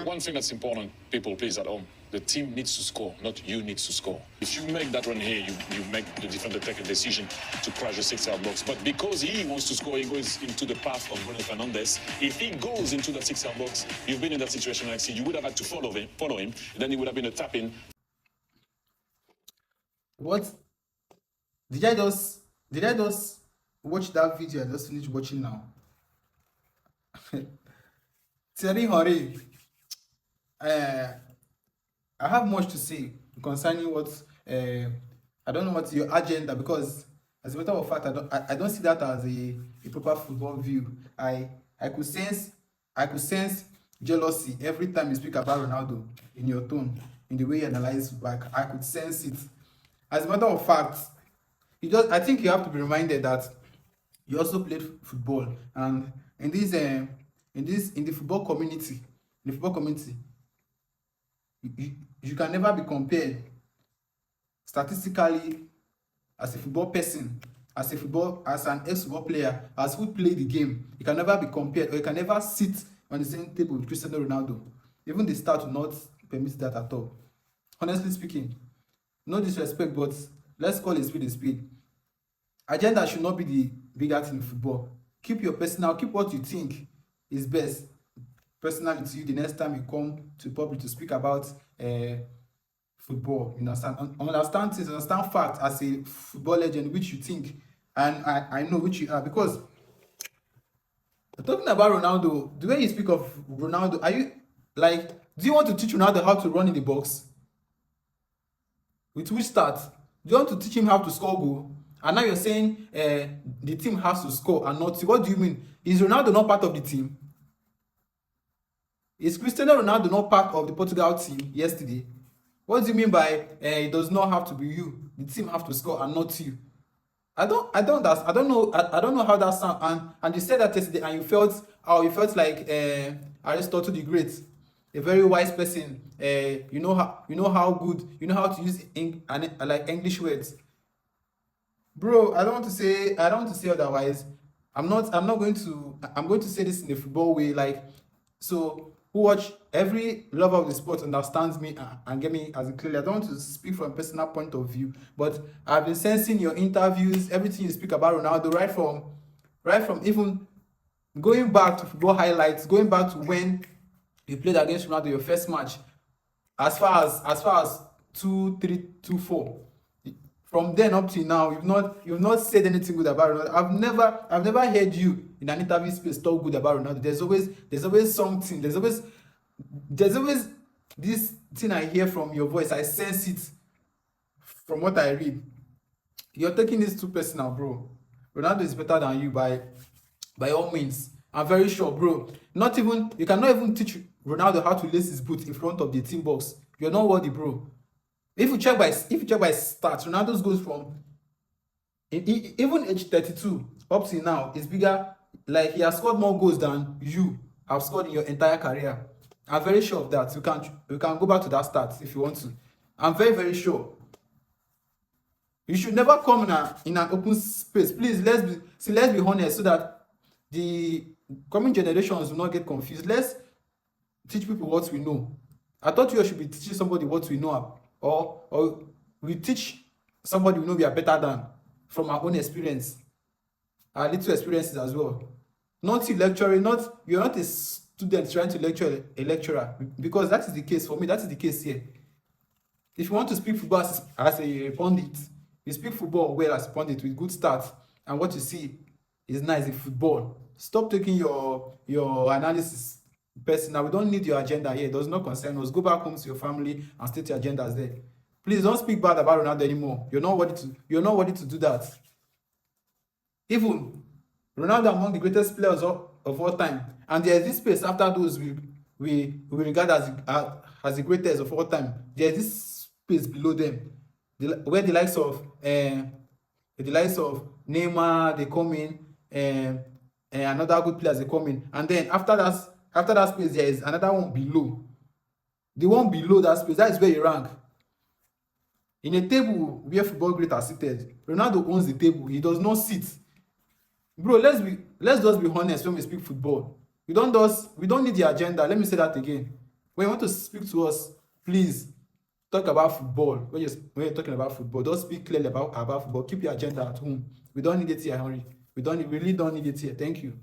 One thing that's important, people, please, at home, the team needs to score, not you need to score. If you make that run here, you make the defender take a decision to crash the 6-yard box. But because he wants to score, he goes into the path of Bruno Fernandes. If he goes into that 6-yard box, you've been in that situation, Alexi, you would have had to follow him, then it would have been a tap-in. What? Did I just watch that video? I just finished watching now. Thierry Henry, I have much to say concerning what I don't know what's your agenda, because as a matter of fact, I don't see that as a proper football view. I could sense jealousy every time you speak about Ronaldo, in your tone, in the way you analyze back. I could sense it. As a matter of fact, I think you have to be reminded that you also played football, and in the football community, you can never be compared statistically as a football person, as an ex-football player, as who played the game. You can never be compared, or you can never sit on the same table with Cristiano Ronaldo. Even the stat will not permit that at all. Honestly speaking, no disrespect, but let's call a spade a spade. Agenda should not be the bigger thing in football. Keep your personal, keep what you think is best personally to you the next time you come to public to speak about football. You understand things, understand facts as a football legend, which you think, and I know which you are. Because talking about Ronaldo, the way you speak of Ronaldo, are you like, do you want to teach Ronaldo how to run in the box? With which start? Do you want to teach him how to score goal? And now you're saying the team has to score and not you. What do you mean? Is Ronaldo not part of the team? Is Cristiano Ronaldo not part of the Portugal team yesterday? What do you mean by it does not have to be you? The team have to score and not you. I don't know how that sounds. And you said that yesterday, and you felt like Aristotle the Great, a very wise person. You know how to use like English words. Bro, I don't want to say otherwise. I'm going to say this in a football way, like, so who watch every lover of the sport understands me and get me as clearly. I don't want to speak from a personal point of view, but I've been sensing your interviews, everything you speak about Ronaldo, right from even going back to football highlights, going back to when you played against Ronaldo, your first match, as far as 2-3, 2-4. From then up till now, you've not said anything good about Ronaldo. I've never heard you in an interview space talk good about Ronaldo. There's always something. There's always this thing I hear from your voice. I sense it from what I read. You're taking this too personal, bro. Ronaldo is better than you by all means. I'm very sure, bro. You cannot even teach Ronaldo how to lace his boot in front of the team box. You're not worthy, bro. If you check by stats, Ronaldo's goes from even age 32 up to now is bigger. Like, he has scored more goals than you have scored in your entire career. I'm very sure of that. You can go back to that stats if you want to. I'm very, very sure. You should never come in an open space. Please, let's be honest, so that the coming generations will not get confused. Let's teach people what we know. I thought you should be teaching somebody what we know, or we teach somebody we know we are better than from our own experience, our little experiences as well. Not you lecturing, you're not a student trying to lecture a lecturer, because that is the case for me. That is the case here. If you want to speak football as a pundit, you speak football well as a pundit with good stats, and what you see is nice in football. Stop taking your analysis personal. We don't need your agenda here. It does not concern us. Go back home to your family and state your agendas there. Please don't speak bad about Ronaldo anymore. You're not worthy to do that. Even Ronaldo among the greatest players of all time, and there is this space after those we regard as the greatest of all time. There is this space below them, where the likes of Neymar, they come in, and another good players they come in, and then after that space there is another one below. The one below that space, that is where you rank. In a table where football greats are seated, Ronaldo owns the table. He does not sit. Bro, let's just be honest when we speak football. We don't need the agenda. Let me say that again. When you want to speak to us, please talk about football. When you're talking about football, don't speak clearly about football. Keep your agenda at home. We don't need it here, Henry. We really don't need it here. Thank you.